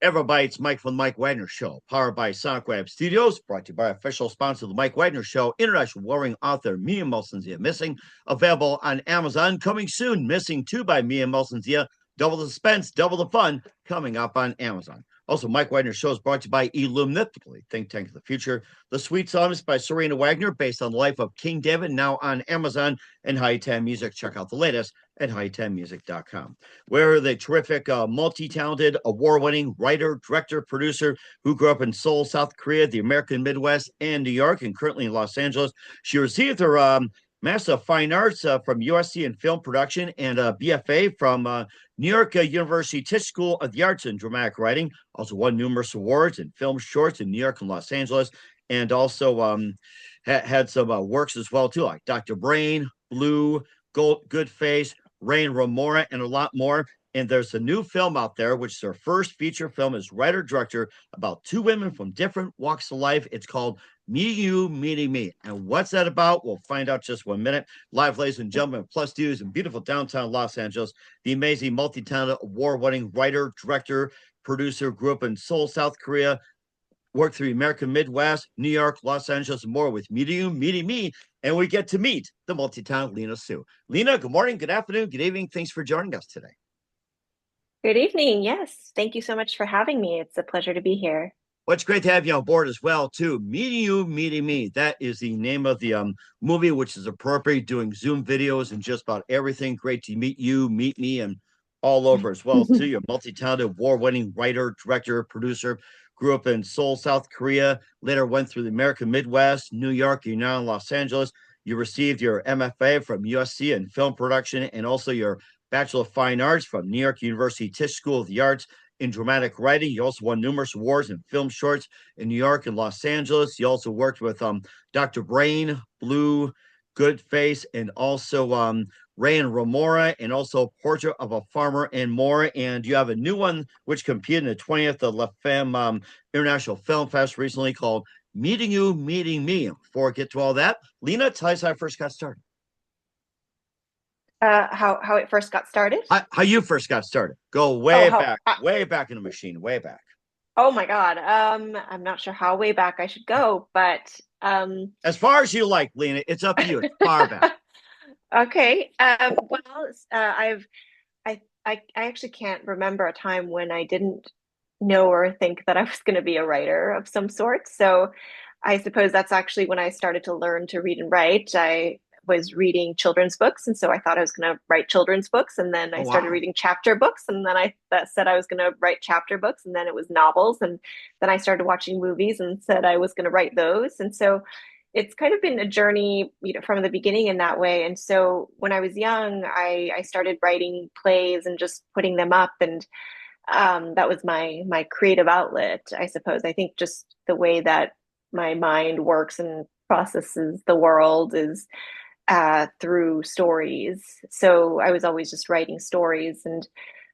Everybody, it's Mike from the Mike Wagner Show, powered by Sonic Web Studios, brought to you by official sponsor of the Mike Wagner Show, international warring author Mia Molson-Zia Missing, available on Amazon, coming soon. Missing 2 by Mia Molson-Zia, double the suspense, double the fun, coming up on Amazon. Also, Mike Wagner Show is brought to you by Illumniptically, Think Tank of the Future. The Sweet Psalms by Serena Wagner, based on the life of King David, now on Amazon and High 10 Music. Check out the latest at high10music.com. Where the terrific, multi-talented, award-winning writer, director, producer who grew up in Seoul, South Korea, the American Midwest, and New York, and currently in Los Angeles. She received her Master of Fine Arts from USC in Film Production and a BFA from New York University Tisch School of the Arts in Dramatic Writing. Also won numerous awards in film shorts in New York and Los Angeles, and also had some works as well, too, like Dr. Brain, Blue, Good Face, Rain Remora, and a lot more. And there's a new film out there, which is their first feature film as writer-director about 2 women from different walks of life. It's called Meeting You, Meeting Me. And what's that about? We'll find out just 1 minute. Live, ladies and gentlemen, plus dudes in beautiful downtown Los Angeles, the amazing multi-talented, award-winning writer, director, producer, grew up in Seoul, South Korea, worked through the American Midwest, New York, Los Angeles, and more with Meeting You, Meeting Me. And we get to meet the multi-talented Lina Suh. Lina, good morning, good afternoon, good evening. Thanks for joining us today. Good evening. Yes, thank you so much for having me. It's a pleasure to be here. Well, it's great to have you on board as well, too. Meeting You, Meeting Me. That is the name of the movie, which is appropriate, doing Zoom videos and just about everything. Great to meet you, meet me, and all over as well, too. You're a multi-talented, award-winning writer, director, producer. Grew up in Seoul, South Korea. Later went through the American Midwest, New York. You're now in Los Angeles. You received your MFA from USC in film production and also your Bachelor of Fine Arts from New York University Tisch School of the Arts in dramatic writing. You also won numerous awards in film shorts in New York and Los Angeles. You also worked with Dr. Brain, Blue, Good Face, and also Rain Remora, and also Portrait of a Farmer and more. And you have a new one which competed in the 20th of La Femme International Film Fest recently called Meeting You, Meeting Me. Before I get to all that, Lina, tell us how I first got started. How it first got started? How you first got started. Go Oh, how way back in the machine, way back. oh my God. I'm not sure how way back I should go, but As far as you like, Lena, it's up to you. It's far back. okay. Well, I actually can't remember a time when I didn't know or think that I was going to be a writer of some sort. So I suppose that's actually when I started to learn to read and write. I was reading children's books, and so I thought I was going to write children's books, and then Oh, I started wow. reading chapter books, and then I said I was going to write chapter books, and then it was novels, and then I started watching movies and said I was going to write those, and so it's kind of been a journey, from the beginning in that way. And so when I was young, I started writing plays and just putting them up, and that was my creative outlet, I suppose. I think just the way that my mind works and processes the world is through stories. So I was always just writing stories. And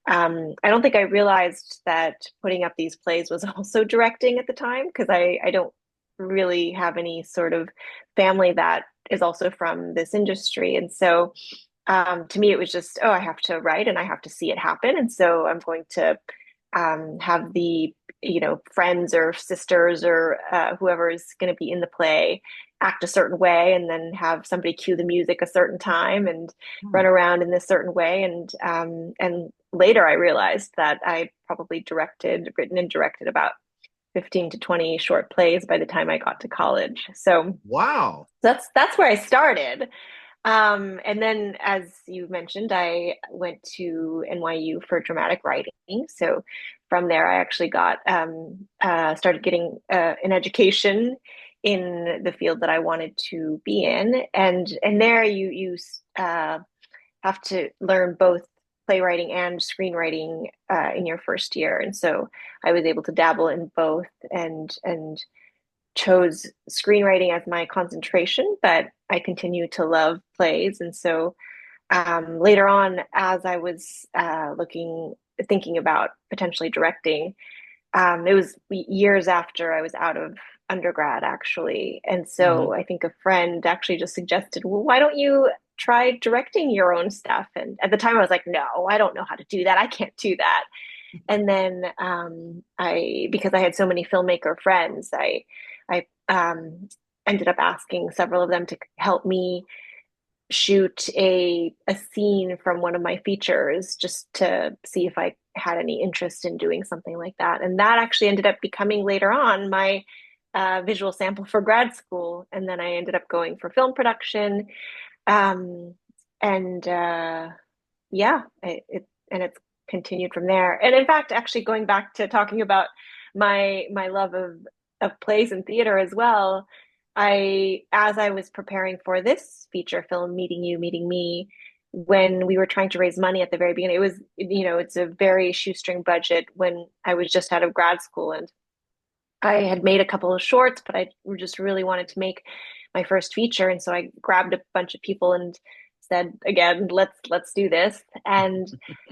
I don't think I realized that putting up these plays was also directing at the time, because I don't really have any sort of family that is also from this industry. And so to me, it was just, oh, I have to write and I have to see it happen. And so I'm going to have the, friends or sisters or whoever is going to be in the play act a certain way, and then have somebody cue the music a certain time and Hmm. run around in this certain way. And later I realized that I probably written and directed about 15 to 20 short plays by the time I got to college. So Wow. that's where I started. And then, as you mentioned, I went to NYU for dramatic writing. So from there, I actually got started getting an education in the field that I wanted to be in, and there you have to learn both playwriting and screenwriting in your first year. And so I was able to dabble in both, and chose screenwriting as my concentration, but I continue to love plays. And so later on, as I was thinking about potentially directing, it was years after I was out of undergrad, actually. And Hmm. so I think a friend actually just suggested, well, why don't you try directing your own stuff? And at the time, I was like, no, I don't know how to do that. I can't do that. And then because I had so many filmmaker friends, I ended up asking several of them to help me shoot a scene from one of my features just to see if I had any interest in doing something like that. And that actually ended up becoming later on my visual sample for grad school. And then I ended up going for film production. Um, and yeah, and it's continued from there. And in fact, actually going back to talking about my love of plays and theater as well, as I was preparing for this feature film, Meeting You, Meeting Me, when we were trying to raise money at the very beginning, it was, it's a very shoestring budget when I was just out of grad school, and I had made a couple of shorts, but I just really wanted to make my first feature, and so I grabbed a bunch of people and said, again, let's do this. And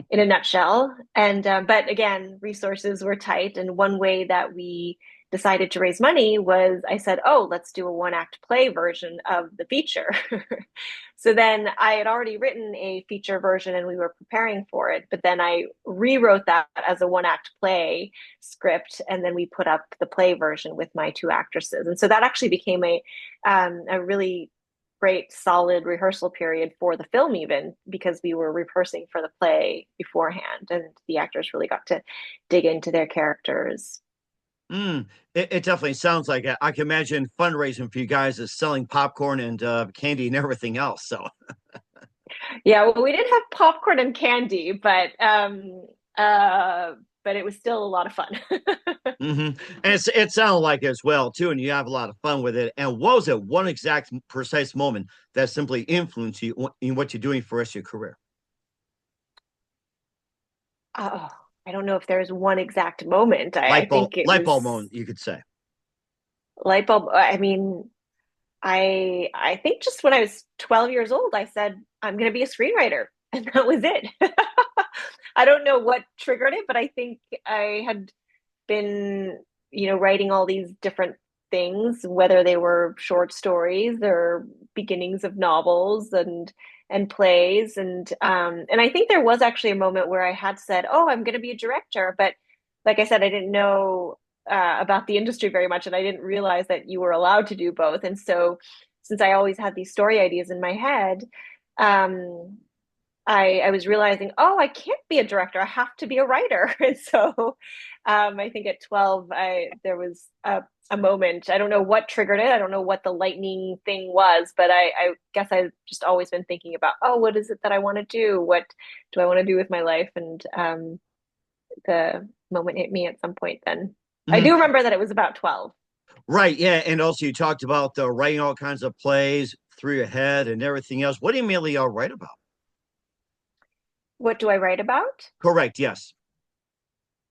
in a nutshell, and but again, resources were tight, and one way that we decided to raise money was I said, oh, let's do a one act play version of the feature. So then I had already written a feature version and we were preparing for it, but then I rewrote that as a one act play script, and then we put up the play version with my two actresses. And so that actually became a really great solid rehearsal period for the film, even because we were rehearsing for the play beforehand and the actors really got to dig into their characters. Mm, it definitely sounds like it. I can imagine fundraising for you guys is selling popcorn and candy and everything else. So, Yeah, well, we did have popcorn and candy, but it was still a lot of fun. and it sounded like it as well too, and you have a lot of fun with it. And what was it? One exact precise moment that simply influenced you in what you're doing for the rest of your career? Oh, I don't know if there's one exact moment. I think it Light was bulb moment, you could say. light bulb. I mean, I think just when I was 12 years old, I said, I'm going to be a screenwriter. And that was it. I don't know what triggered it, but I think I had been, writing all these different things, whether they were short stories or beginnings of novels and plays. And I think there was actually a moment where I had said, "Oh, I'm going to be a director," but like I said, I didn't know about the industry very much, and I didn't realize that you were allowed to do both. And so, since I always had these story ideas in my head, um, I was realizing, oh, I can't be a director. I have to be a writer. And so I think at 12, there was a moment. I don't know what triggered it. I don't know what the lightning thing was, but I guess I've just always been thinking about, oh, what is it that I want to do? What do I want to do with my life? And the moment hit me at some point then. I do Mhm. remember that it was about 12. Right, yeah, and also you talked about writing all kinds of plays through your head and everything else. What do you mainly write about? What do I write about? Correct, yes.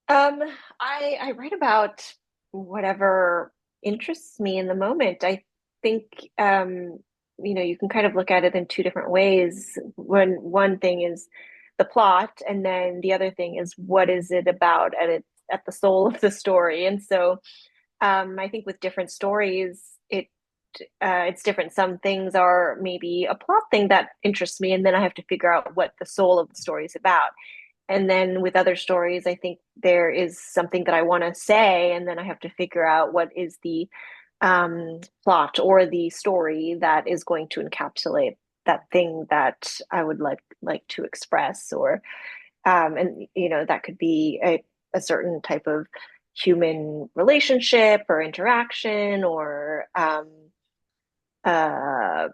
Um, I write about whatever interests me in the moment. I think you can kind of look at it in two different ways. When one thing is the plot, and then the other thing is what is it about at the soul of the story. And so I think with different stories, it's different. Some things are maybe a plot thing that interests me, and then I have to figure out what the soul of the story is about. And then with other stories, I think there is something that I want to say, and then I have to figure out what is the plot or the story that is going to encapsulate that thing that I would like to express, or and that could be a certain type of human relationship or interaction, or uh,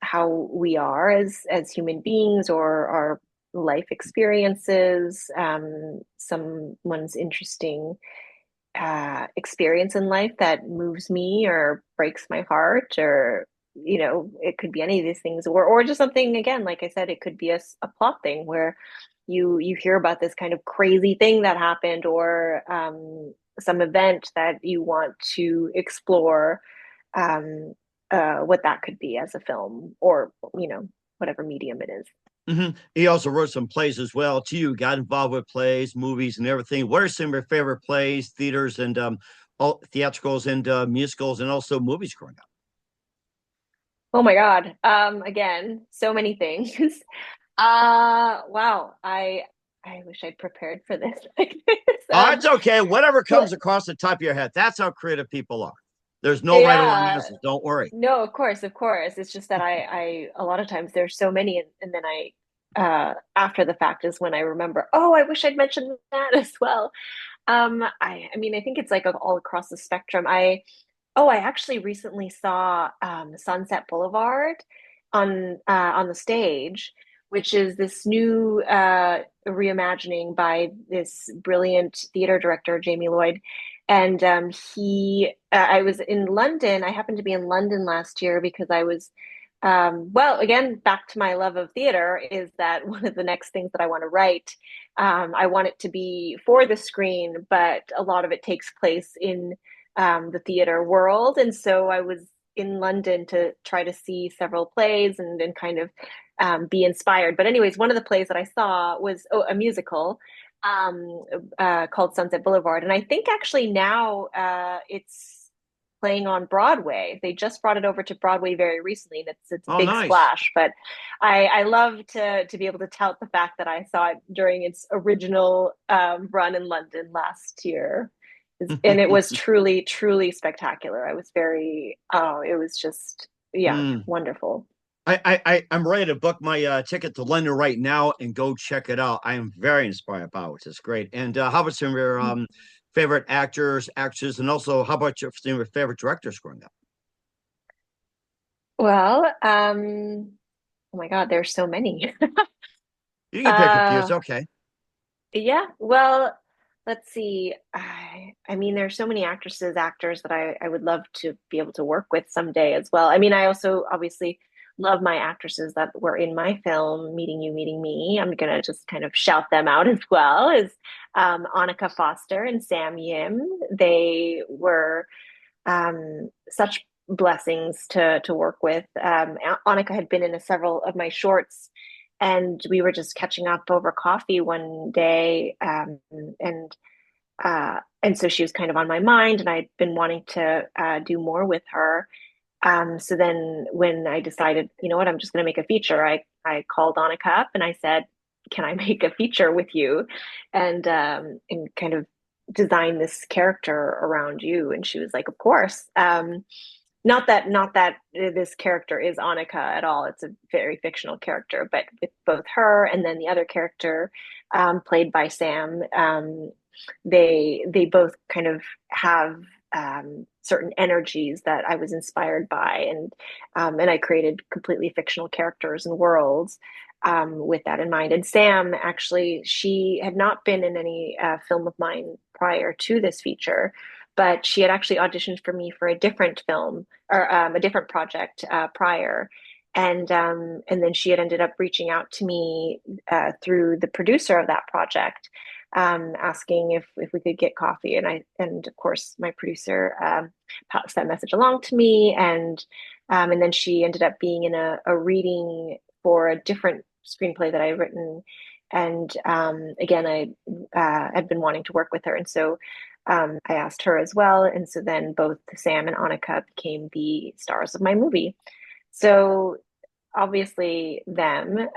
how we are as human beings, or our life experiences, someone's interesting experience in life that moves me or breaks my heart, or it could be any of these things, or just something, again, like I said, it could be a plot thing where you hear about this kind of crazy thing that happened, or some event that you want to explore, um, what that could be as a film, or whatever medium it is. He also wrote some plays as well too. Got involved with plays, movies, and everything. What are some of your favorite plays, theaters, and all theatricals and musicals, and also movies growing up? Oh my God. Again, so many things. Wow. I I wish I'd prepared for this like this. Oh, it's okay. Whatever Well, comes across the top of your head. That's how creative people are. There's no right or wrong yeah. answers. Don't worry. No, of course, of course. It's just that a lot of times there's so many, and then after the fact is when I remember, oh, I wish I'd mentioned that as well. I mean, I think it's like all across the spectrum. I actually recently saw Sunset Boulevard on the stage, which is this new reimagining by this brilliant theater director, Jamie Lloyd. And I was in London. I happened to be in London last year because I was, well, again, back to my love of theater is that one of the next things that I want to write. I want it to be for the screen, but a lot of it takes place in the theater world. And so I was in London to try to see several plays and kind of be inspired. But, anyways, one of the plays that I saw was a musical called Sunset Boulevard. And I think actually now it's playing on Broadway. They just brought it over to Broadway very recently, and it's a Oh, big nice. splash. But I love to be able to tout the fact that I saw it during its original run in London last year, and it was truly, truly spectacular. I was very, oh, it was just, yeah, Mm. wonderful. I'm ready to book my ticket to London right now and go check it out. I am very inspired by it, which is great. And how about some of your favorite actors, actresses, and also how about some of your favorite directors growing up? Well, oh my God, there's so many. You can pick a few. It's Uh, okay. yeah, well, let's see. I mean, there's so many actresses, actors that I would love to be able to work with someday as well. I mean, I also obviously love my actresses that were in my film, Meeting You, Meeting Me. I'm gonna just kind of shout them out as well as Annika Foster and Sam Yim. They were such blessings to work with. Annika had been in several of my shorts, and we were just catching up over coffee one day, and and so she was kind of on my mind, and I'd been wanting to do more with her. So then when I decided, you know what, I'm just going to make a feature, I called Annika up and I said, can I make a feature with you and kind of design this character around you? And she was like, of course. Not that this character is Annika at all. It's a very fictional character, but with both her and then the other character played by Sam, they both kind of have certain energies that I was inspired by, and I created completely fictional characters and worlds with that in mind. And Sam, actually, she had not been in any film of mine prior to this feature, but she had actually auditioned for me for a different film or a different project prior. And then she had ended up reaching out to me through the producer of that project, asking if we could get coffee. And of course my producer passed that message along to me, and then she ended up being in a reading for a different screenplay that I had written. And again, I had been wanting to work with her, and so I asked her as well. And so then both Sam and Annika became the stars of my movie. So obviously them,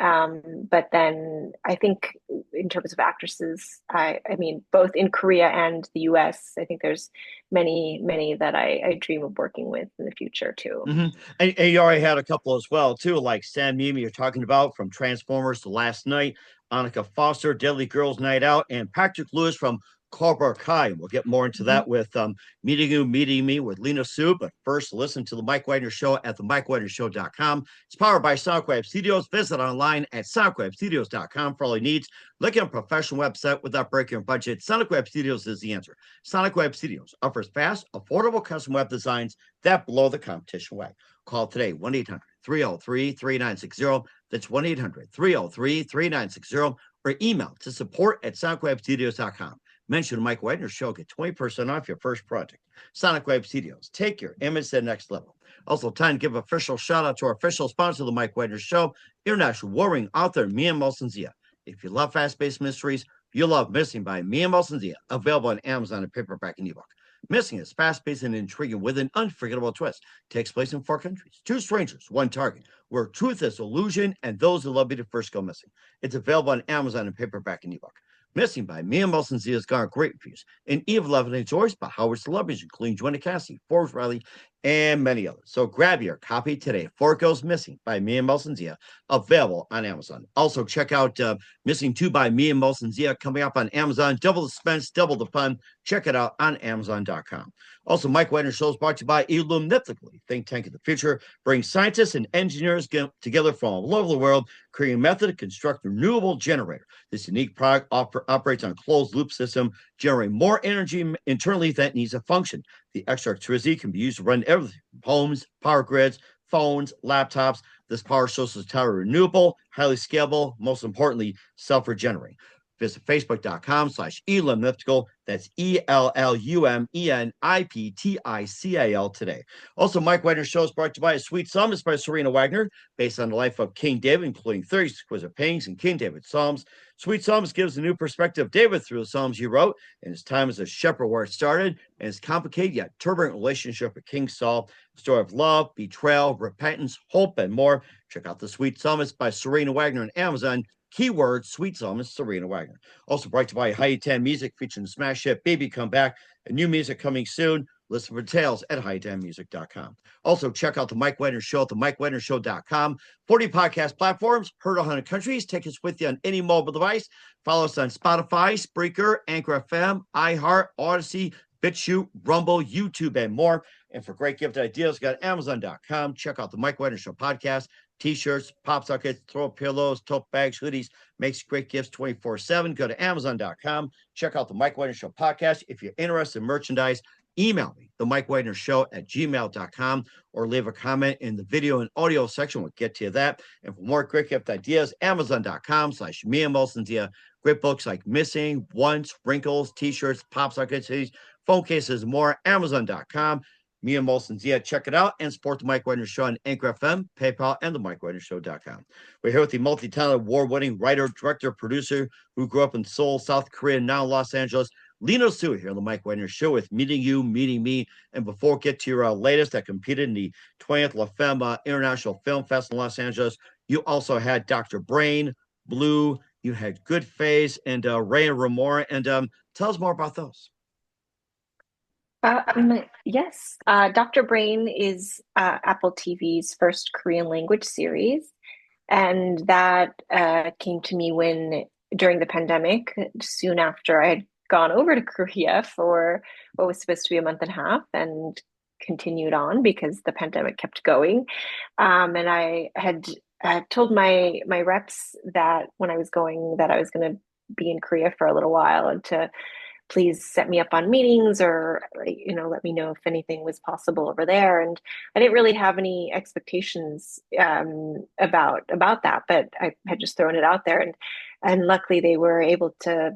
but then I think in terms of actresses, I mean, both in Korea and the US, I think there's many that I dream of working with in the future too. Hmm. And you already had a couple as well, too, like Sam Mimi, you're talking about from Transformers to Last Night, Annika Foster, Deadly Girls Night Out, and Patrick Lewis from Cobra Kai. We'll get more into Mhm. that with Meeting You, Meeting Me with Lina Suh. But first, listen to The Mike Wagner Show at themikewagnershow.com. It's powered by SoundWeb Studios. Visit online at soundwebstudios.com for all your needs. Look at a professional website without breaking your budget. Sonic Web Studios is the answer. Sonic Web Studios offers fast, affordable custom web designs that blow the competition away. Call today 1 800 303 3960. That's 1 800 303 3960. Or email to support at sonicwebstudios.com. Mention Mike Wagner Show. Get 20% off your first project. Sonic Web Studios. Take your image to the next level. Also, time to give official shout out to our official sponsor of the Mike Wagner Show, international warring author Mia Molson-Zia. If you love fast-paced mysteries, you love Missing by Mia Molson-Zia. Available on Amazon in paperback and ebook. Missing is fast-paced and intriguing with an unforgettable twist. Takes place in 4 countries, 2 strangers, one target, where truth is illusion and those who love you to first go missing. It's available on Amazon in paperback and ebook. Missing by Mia Molson Z has garnered great reviews. An Eve Levin enjoys by Howard celebrities, including Joanna Cassidy, Forbes Riley, and many others. So grab your copy today. Before It Goes Missing by Mia Molson Zia, available on Amazon. Also, check out Missing 2 by Mia Molson Zia coming up on Amazon. Double the suspense, double the fun. Check it out on Amazon.com. Also, Mike Wagner Show is brought to you by Illumniftically, think tank of the future, brings scientists and engineers together from all over the world, creating a method to construct a renewable generator. This unique product operates on a closed loop system, generating more energy internally than it needs to function. The extra electricity can be used to run everything from homes, power grids, phones, laptops. This power source is entirely renewable, highly scalable, most importantly, self-regenerating. Visit facebook.com/elumniptical. That's ELLUMENIPTICAL today. Also, Mike Wagner Show is brought to you by A Sweet Psalmist by Serena Wagner, based on the life of King David, including 30 exquisite paintings in King David Psalms. Sweet Psalmist gives a new perspective of David through the Psalms he wrote and his time as a shepherd where it started and his complicated yet turbulent relationship with King Saul, a story of love, betrayal, repentance, hope, and more. Check out The Sweet Psalmist by Serena Wagner on Amazon. Keyword Sweet Psalmist Serena Wagner. Also brought to you by Hi-10 Music featuring the smash hit Baby Come Back and new music coming soon. Listen for details at hi10music.com. Also, check out The Mike Wagner Show at themikewagnershow.com. 40 podcast platforms, heard 100 countries. Take us with you on any mobile device. Follow us on Spotify, Spreaker, Anchor FM, iHeart, Odyssey, BitChute, Rumble, YouTube, and more. And for great gift ideas, go to Amazon.com. Check out The Mike Wagner Show podcast. T-shirts, pop sockets, throw pillows, tote bags, hoodies, makes great gifts 24/7. Go to Amazon.com. Check out the Mike Wagner Show podcast. If you're interested in merchandise, email me, the Mike Wagner Show at gmail.com, or leave a comment in the video and audio section. We'll get to that. And for more great gift ideas, Amazon.com/Mia Molson Zia. Great books like Missing, Once, Wrinkles, T-shirts, pop sockets, hoodies, phone cases, more. Amazon.com. Mia Molson Zia. Check it out and support the Mike Wagner Show on Anchor FM, PayPal, and the MikeWagnerShow.com. We're here with the multi-talented, award-winning writer, director, producer who grew up in Seoul, South Korea, and now in Los Angeles. Lina Suh here on the Mike Wagner Show with Meeting You, Meeting Me. And before we get to your latest that competed in the 20th La Femme International Film Fest in Los Angeles, you also had Dr. Brain, Blue, you had Good Face, and Ray and Remora. And tell us more about those. Yes, Dr. Brain is Apple TV's first Korean language series, and that came to me during the pandemic, soon after I had gone over to Korea for what was supposed to be a month and a half, and continued on because the pandemic kept going. And I had told my reps that when I was going, that I was going to be in Korea for a little while, and to please set me up on meetings, or let me know if anything was possible over there. And I didn't really have any expectations about that, but I had just thrown it out there, and luckily they were able to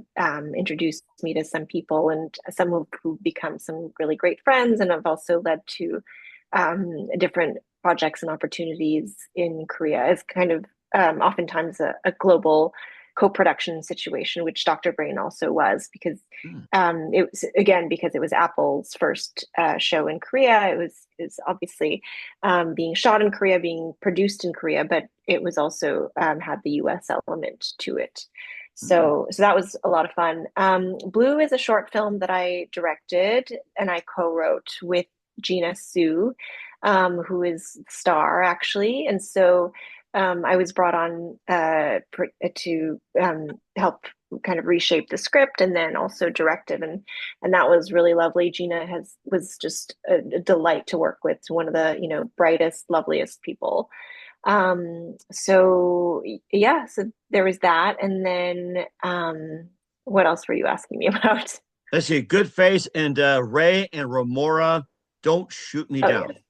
introduce me to some people, and some who've become some really great friends, and have also led to different projects and opportunities in Korea. It's kind of oftentimes a global co-production situation, which Dr. Brain also was, because it was Apple's first show in Korea. It was obviously being shot in Korea, being produced in Korea, but it was also had the US element to it. So that was a lot of fun. Blue is a short film that I directed and I co-wrote with Lina Suh, who is the star actually. And so I was brought on to help kind of reshape the script and then also direct it, and that was really lovely. Gina was just a delight to work with, one of the brightest, loveliest people. So there was that, and then what else were you asking me about? Let's see, Good Face and Ray and Remora, Don't Shoot Me Down. Yes.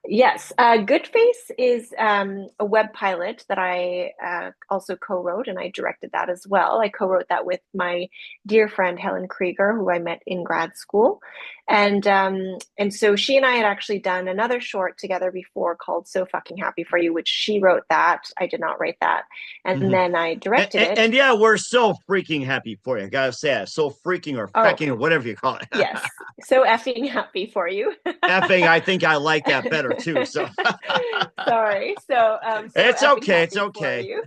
Yes, Good Face is a web pilot that I also co-wrote, and I directed that as well. I co-wrote that with my dear friend Helen Krieger, who I met in grad school, and so she and I had actually done another short together before called "So Fucking Happy for You," which she wrote that. I did not write that, and Mhm. then I directed it. And yeah, we're so freaking happy for you. I gotta say it. So freaking or Oh, fecking or whatever you call it. yes, so effing happy for you. Effing, I think I like that better too. So Sorry. So it's effing okay. It's happy for okay. you.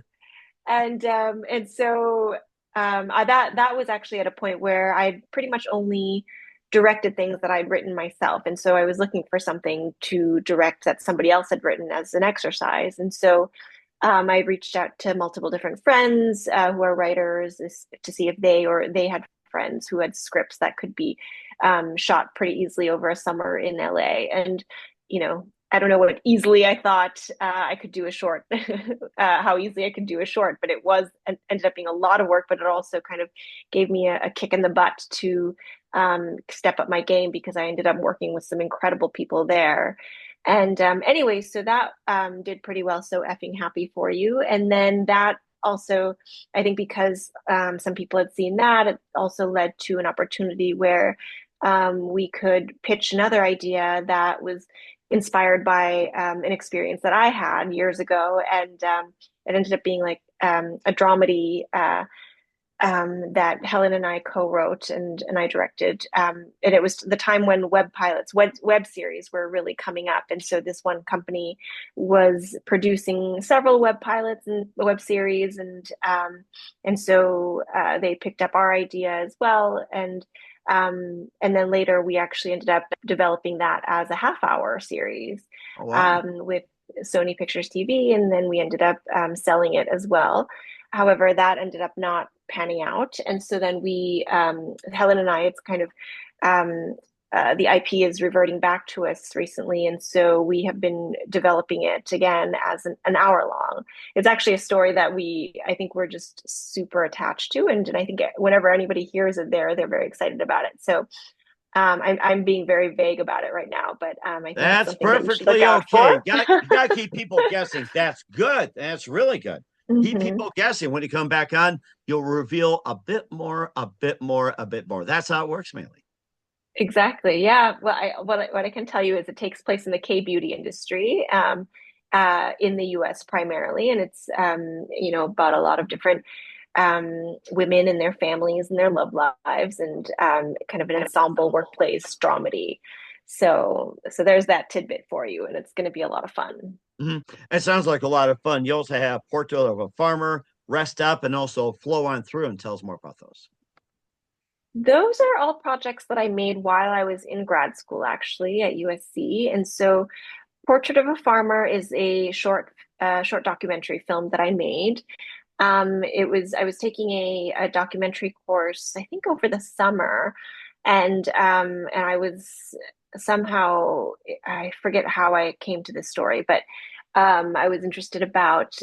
And so that was actually at a point where I'd pretty much only directed things that I'd written myself, and so I was looking for something to direct that somebody else had written as an exercise. And so I reached out to multiple different friends who are writers to see if they had friends who had scripts that could be shot pretty easily over a summer in LA. And I don't know what easily I thought I could do a short, how easily I could do a short, but it was ended up being a lot of work. But it also kind of gave me a kick in the butt to step up my game because I ended up working with some incredible people there. And anyway, so that did pretty well. So effing happy for you. And then that also, I think, because some people had seen that, it also led to an opportunity where we could pitch another idea that was inspired by an experience that I had years ago, and it ended up being like a dramedy that Helen and I co-wrote and I directed. And it was the time when web pilots, web series were really coming up. And so this one company was producing several web pilots and web series, and so they picked up our idea as well. And then later we actually ended up developing that as a half-hour series Oh, wow. with Sony Pictures TV, and then we ended up selling it as well. However, that ended up not panning out. And so then Helen and I, it's kind of, the IP is reverting back to us recently. And so we have been developing it again as an hour long. It's actually a story that I think we're just super attached to. And I think whenever anybody hears it they're very excited about it. So I'm being very vague about it right now, but I think it's That's something that you should look perfectly out okay. for. You gotta keep people guessing. That's good. That's really good. Keep Mhm. people guessing. When you come back on, you'll reveal a bit more, a bit more, a bit more. That's how it works, mainly. Exactly. Yeah. Well, what I can tell you is it takes place in the K beauty industry, in the U.S. primarily, and it's about a lot of different women and their families and their love lives, and kind of an ensemble workplace dramedy. So there's that tidbit for you, and it's going to be a lot of fun. Mhm. It sounds like a lot of fun. You also have Portrait of a Farmer, Rest Up, and also Flow On Through, and tell us more about those. Those are all projects that I made while I was in grad school, actually, at USC. And so Portrait of a Farmer is a short documentary film that I made. I was taking a documentary course, I think over the summer, and I was somehow, I forget how I came to this story, but I was interested about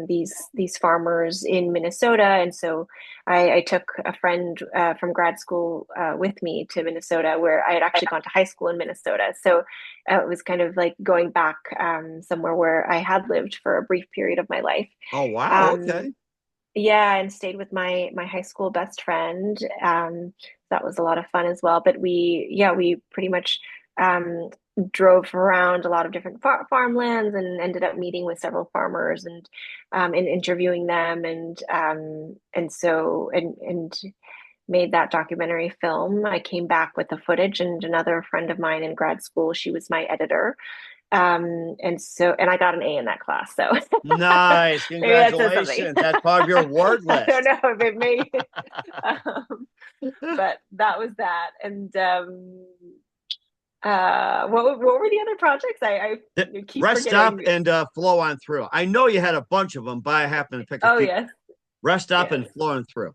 these farmers in Minnesota, and so I took a friend from grad school with me to Minnesota, where I had actually gone to high school in Minnesota. So it was kind of like going back somewhere where I had lived for a brief period of my life. Oh, wow. Um, Okay. yeah, and stayed with my high school best friend. That was a lot of fun as well. But we pretty much um, drove around a lot of different farmlands and ended up meeting with several farmers and interviewing them, and made that documentary film. I came back with the footage, and another friend of mine in grad school, she was my editor. And I got an A in that class. So Nice. maybe that says something. Congratulations. That's part of your award I don't list. know if it may, um, but that was that. And what were the other projects? I keep Rest Up forgetting. and Flow On Through. I know you had a bunch of them, but I happened to pick a Oh few. yes, Rest Up yes. and Flow On Through.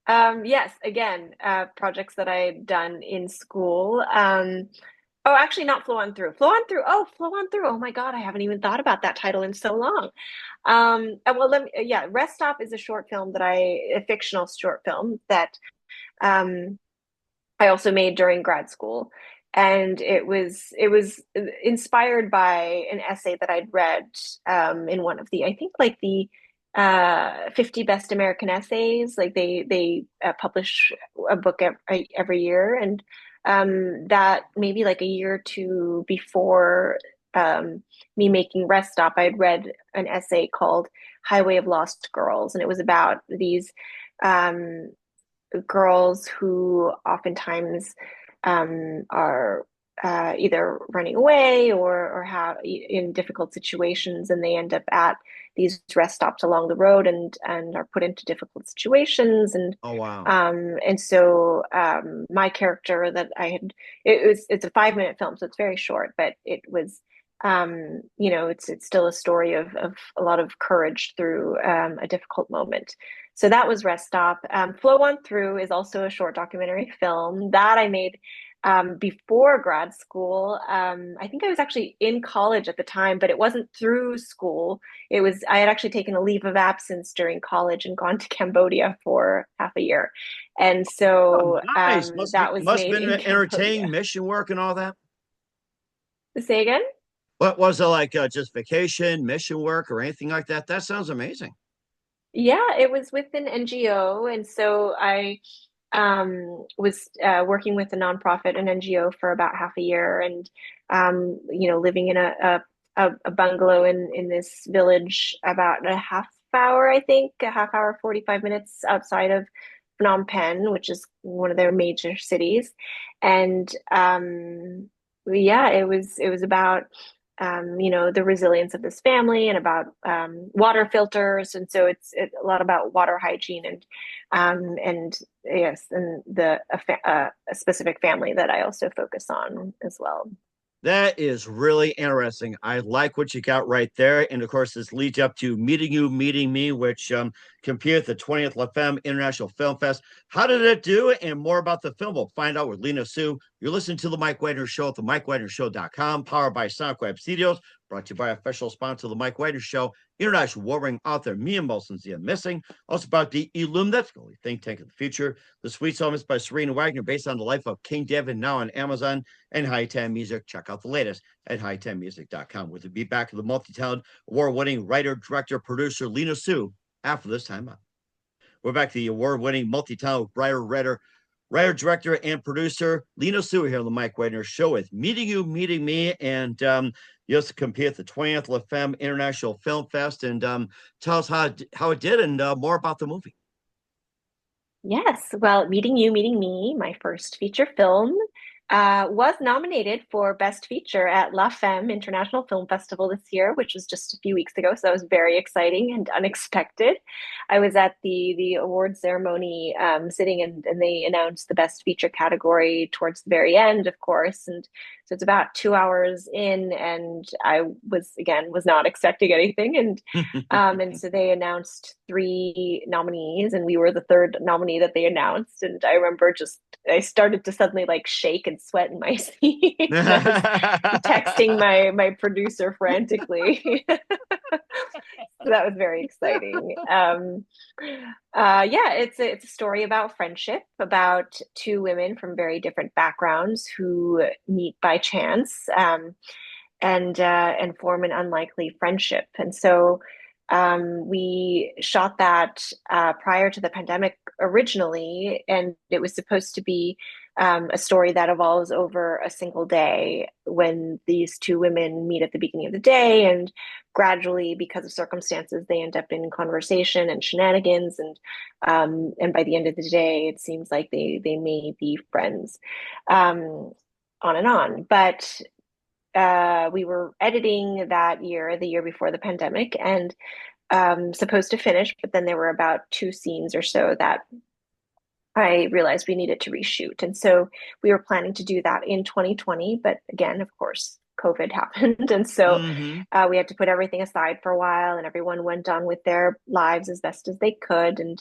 Yes, again, projects that I'd done in school. Oh, actually, not Flow On Through. Flow On Through. Oh, Flow On Through. Oh my God, I haven't even thought about that title in so long. Well, yeah, Rest Stop is a short film a fictional short film that um, I also made during grad school. and it was inspired by an essay that I'd read in one of the, I think, like the 50 best American essays. Like they publish a book every year, and that maybe like a year or two before me making Rest Stop, I had read an essay called Highway of Lost Girls, and it was about these um, girls who oftentimes are either running away or have in difficult situations, and they end up at these rest stops along the road and are put into difficult situations. Oh wow. And my character that I had, it's a 5 minute film, so it's very short, but it was it's still a story of a lot of courage through a difficult moment. So that was Rest Stop. Flow On Through is also a short documentary film that I made before grad school. I think I was actually in college at the time, but it wasn't through school. I had actually taken a leave of absence during college and gone to Cambodia for half a year. And Oh, so nice. Must be that was must have made been in entertaining Cambodia. mission work and all that. Say again? What was it like? Just vacation, mission work, or anything like that? That sounds amazing. Yeah, it was with an NGO. And so I was working with a nonprofit, an NGO, for about half a year, and living in a bungalow in this village about a half hour, I think, a half hour, 45 minutes outside of Phnom Penh, which is one of their major cities. And yeah, it was about the resilience of this family and about water filters. And so it's a lot about water hygiene and yes, and a specific family that I also focus on as well. That is really interesting. I like what you got right there. And of course, this leads up to Meeting You, Meeting Me, which competed at the 20th La Femme International Film Fest. How did it do? And more about the film, we'll find out with Lina Suh. You're listening to The Mike Wagner Show at themikewagnershow.com, powered by SoundWeb Studios, brought to you by official sponsor of The Mike Wagner Show, international warring author Mia Molson's The Missing. Also about the Illuminati think tank of the future. The Sweet Song is by Serena Wagner, based on the life of King David, now on Amazon and High Time Music. Check out the latest at hightimemusic.com. We'll be back to the multi-talented, award-winning writer, director, producer Lina Suh after this time out. We're back to the award-winning, multi-talented writer, director, and producer Lina Suh here on the Mike Wagner Show with Meeting You, Meeting Me, and you also compete at the 20th La Femme International Film Fest. And tell us how it did and more about the movie. Yes, well, Meeting You, Meeting Me, my first feature film, was nominated for Best Feature at La Femme International Film Festival this year, which was just a few weeks ago. So that was very exciting and unexpected. I was at the award ceremony, sitting, and they announced the Best Feature category towards the very end, of course. And so it's about 2 hours in, and I was not expecting anything. And so they announced three nominees, and we were the third nominee that they announced. And I remember I started to suddenly like shake and sweat in my seat. And I was texting my producer frantically. So that was very exciting. Yeah, it's a story about friendship, about two women from very different backgrounds who meet by chance, and form an unlikely friendship. And so we shot that prior to the pandemic originally, and it was supposed to be a story that evolves over a single day when these two women meet at the beginning of the day, and gradually, because of circumstances, they end up in conversation and shenanigans, and by the end of the day, it seems like they may be friends, um, on and on. But we were editing that year, the year before the pandemic, and supposed to finish, but then there were about two scenes or so that I realized we needed to reshoot. And so we were planning to do that in 2020. But again, of course, COVID happened. And so Mm-hmm. we had to put everything aside for a while, and everyone went on with their lives as best as they could. And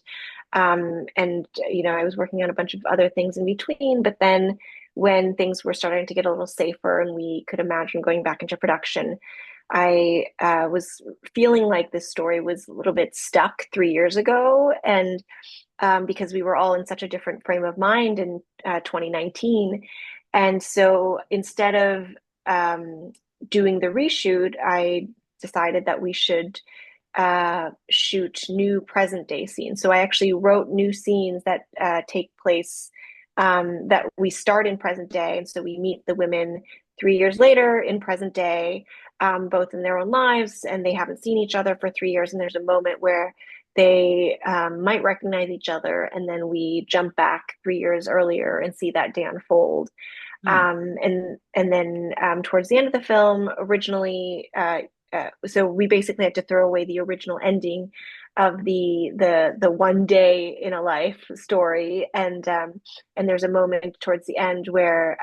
I was working on a bunch of other things in between. But then when things were starting to get a little safer and we could imagine going back into production, I was feeling like this story was a little bit stuck 3 years ago. And because we were all in such a different frame of mind in 2019. And so instead of um, doing the reshoot, I decided that we should shoot new present day scenes. So I actually wrote new scenes that take place that we start in present day. And so we meet the women 3 years later in present day, both in their own lives, and they haven't seen each other for 3 years. And there's a moment where they might recognize each other, and then we jump back 3 years earlier and see that day unfold. Hmm. And then towards the end of the film, originally, so we basically had to throw away the original ending of the one day in a life story, and there's a moment towards the end where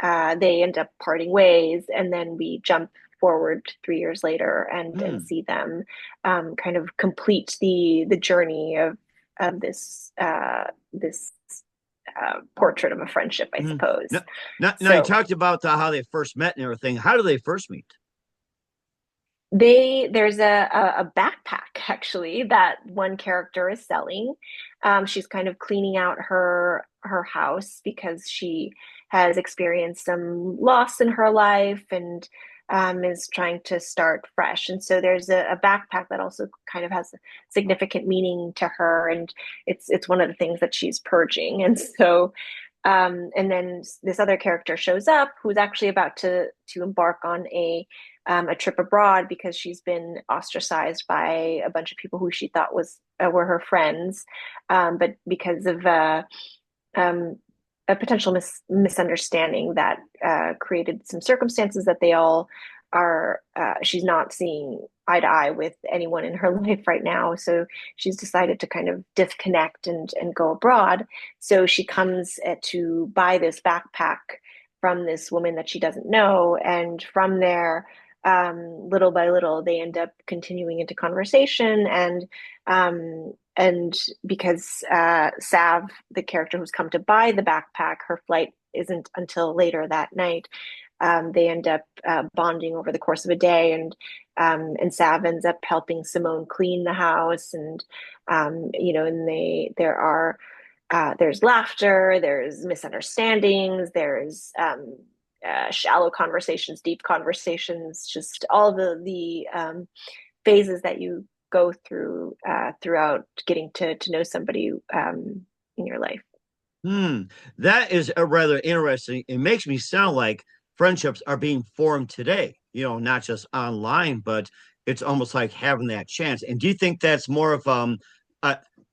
they end up parting ways, and then we jump forward 3 years later and Hmm. see them kind of complete the journey of this portrait of a friendship, I Hmm. suppose. Now you So talked about how they first met and everything. How do they first meet? there's a backpack actually that one character is selling. She's kind of cleaning out her house because she has experienced some loss in her life and is trying to start fresh. And so there's a backpack that also kind of has significant meaning to her, and it's one of the things that she's purging. And so and then this other character shows up who's actually about to embark on a trip abroad because she's been ostracized by a bunch of people who she thought was were her friends, but because of um, a potential misunderstanding that created some circumstances that they all are. She's not seeing eye to eye with anyone in her life right now, so she's decided to kind of disconnect and go abroad. So she comes to buy this backpack from this woman that she doesn't know, and from there little by little, they end up continuing into conversation, and because Sav, the character who's come to buy the backpack, her flight isn't until later that night. They end up bonding over the course of a day, and Sav ends up helping Simone clean the house, and and there's laughter, there's misunderstandings, there's shallow conversations, deep conversations, just all the phases that you go through throughout getting to know somebody in your life. Hmm. That is a rather interesting. It makes me sound like friendships are being formed today, not just online, but it's almost like having that chance. And do you think that's more of a,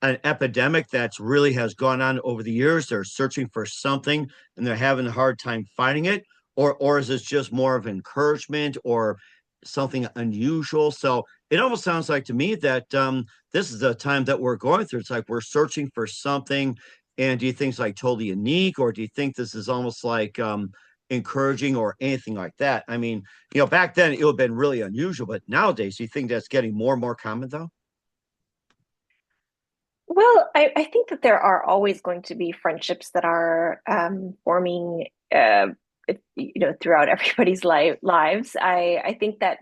an epidemic that's really has gone on over the years? They're searching for something and they're having a hard time finding it, or is this just more of encouragement or something unusual? So it almost sounds like to me that this is the time that we're going through. It's like we're searching for something, and do you think it's like totally unique, or do you think this is almost like encouraging or anything like that? I mean, back then it would have been really unusual, but nowadays, do you think that's getting more and more common though? Well, I think that there are always going to be friendships that are forming, throughout everybody's lives. I think that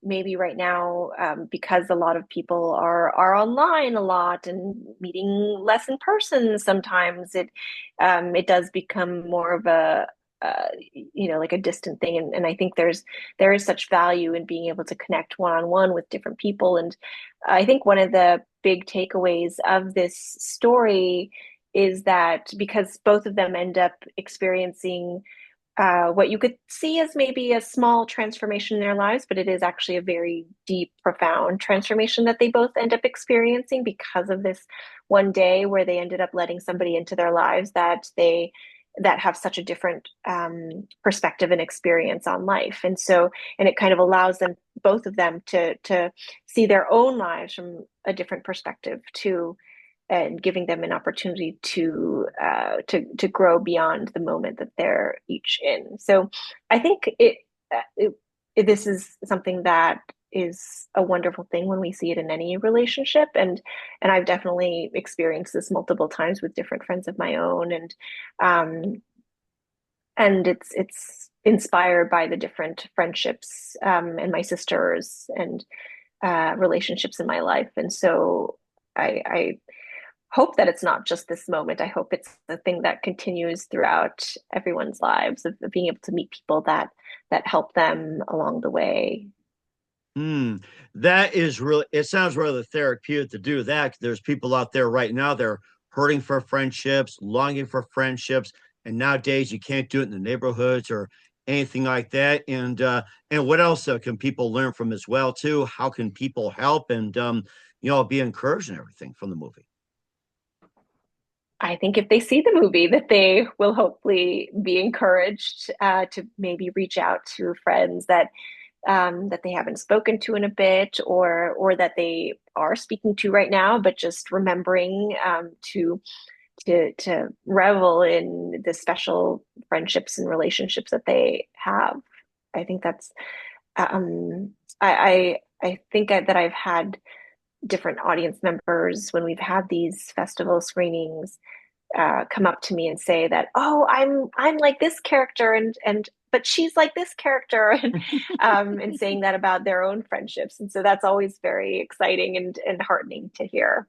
maybe right now, because a lot of people are online a lot and meeting less in person, sometimes it does become more of a like a distant thing, and I think there is such value in being able to connect one on one with different people. And I think one of the big takeaways of this story is that because both of them end up experiencing what you could see as maybe a small transformation in their lives, but it is actually a very deep, profound transformation that they both end up experiencing because of this one day where they ended up letting somebody into their lives that have such a different perspective and experience on life. And so, and it kind of allows them, both of them, to see their own lives from a different perspective too, and giving them an opportunity to grow beyond the moment that they're each in. So I think this is something that is a wonderful thing when we see it in any relationship, and I've definitely experienced this multiple times with different friends of my own, um and it's inspired by the different friendships and my sisters and relationships in my life. And so I hope that it's not just this moment. I hope it's the thing that continues throughout everyone's lives of being able to meet people that help them along the way. Hmm. That is really, it sounds rather therapeutic to do that. There's people out there right now, they're hurting for friendships, longing for friendships. And nowadays you can't do it in the neighborhoods or anything like that. And what else can people learn from as well too? How can people help and be encouraged and everything from the movie? I think if they see the movie, that they will hopefully be encouraged to maybe reach out to friends that they haven't spoken to in a bit, or that they are speaking to right now, but just remembering to revel in the special friendships and relationships that they have. I think that's I think that I've had different audience members when we've had these festival screenings come up to me and say that, oh, I'm like this character, and but she's like this character, and saying that about their own friendships, and so that's always very exciting and heartening to hear.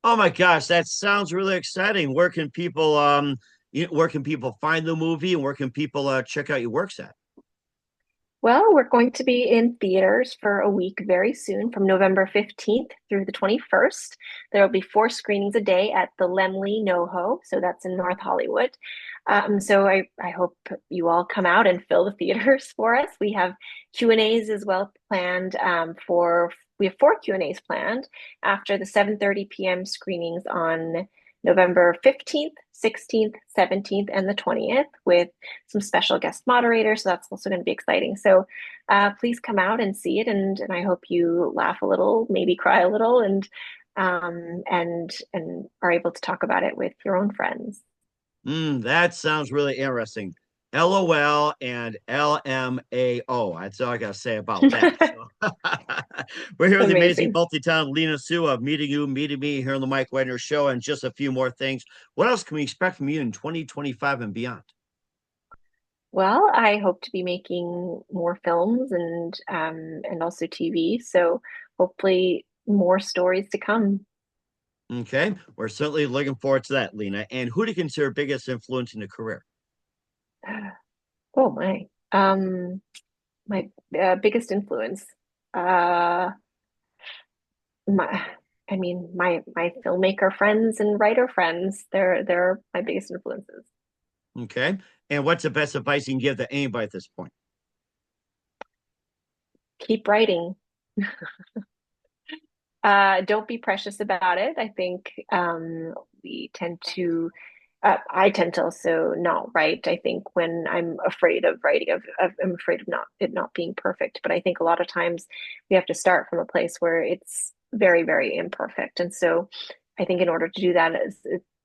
Oh my gosh, that sounds really exciting. Where can people find the movie and where can people check out your works at? Well, we're going to be in theaters for a week very soon, from November 15th through the 21st. There will be 4 screenings a day at the Lemley NoHo, so that's in North Hollywood. So I hope you all come out and fill the theaters for us. We have Q&As as well planned we have 4 Q&As planned after the 7:30 p.m. screenings on November 15th, 16th, 17th, and the 20th with some special guest moderators. So that's also going to be exciting. So please come out and see it. And I hope you laugh a little, maybe cry a little, and are able to talk about it with your own friends. That sounds really interesting. LOL and LMAO. That's all I got to say about that. So, we're here with the amazing Amazing. multi-talented Lina Suh of Meeting You, Meeting Me here on the Mike Wagner Show, and just a few more things. What else can we expect from you in 2025 and beyond? Well, I hope to be making more films and also TV. So hopefully more stories to come. Okay, we're certainly looking forward to that, Lina. And who do you consider biggest influence in your career? Oh my biggest influence. Uh, my, I mean, my filmmaker friends and writer friends. They're my biggest influences. Okay, and what's the best advice you can give to anybody at this point? Keep writing. Don't be precious about it. I think we tend to. I tend to also not write. I think when I'm afraid of writing, I'm afraid of not being perfect. But I think a lot of times we have to start from a place where it's very, very imperfect. And so I think in order to do that,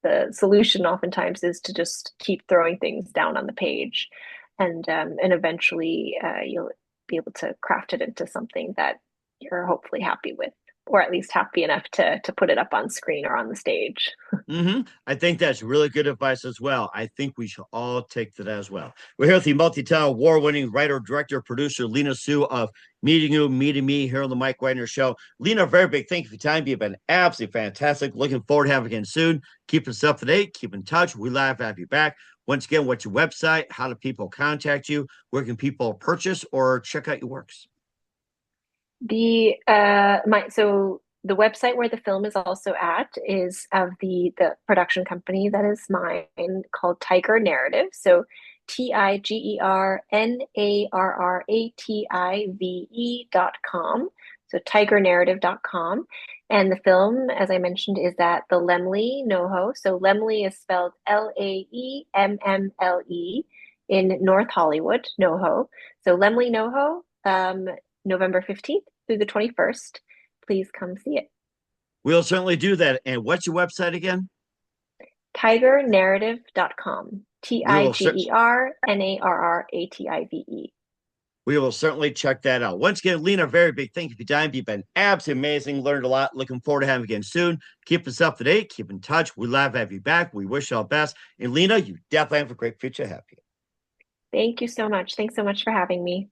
the solution oftentimes is to just keep throwing things down on the page, and eventually you'll be able to craft it into something that you're hopefully happy with, or at least happy enough to put it up on screen or on the stage. I think that's really good advice as well. I think we should all take that as well. We're here with the multi-talented, award-winning writer, director, producer, Lina Suh of Meeting You, Meeting Me here on the Mike Wagner Show. Lina, a very big thank you for your time. You've been absolutely fantastic. Looking forward to having you again soon. Keep us up to date. Keep in touch. We love to have you back. Once again, what's your website? How do people contact you? Where can people purchase or check out your works? The website where the film is also at is of the production company that is mine, called Tiger Narrative. So TIGERNARRATIVE.com. So tigernarrative.com. And the film, as I mentioned, is at the Lemley NoHo. So Lemley is spelled LAEMMLE in North Hollywood, NoHo. So Lemley NoHo, November 15th through the 21st. Please come see it. We'll certainly do that. And what's your website again? Tigernarrative.com. We will cer- TIGERNARRATIVE. we will certainly check that out. Once again, Lina, very big thank you for your time. You've been absolutely amazing. Learned a lot. Looking forward to having you again soon. Keep us up to date. Keep in touch. We love to have you back. We wish you all the best. And Lina, you definitely have a great future ahead of you. Thank you so much. Thanks so much for having me.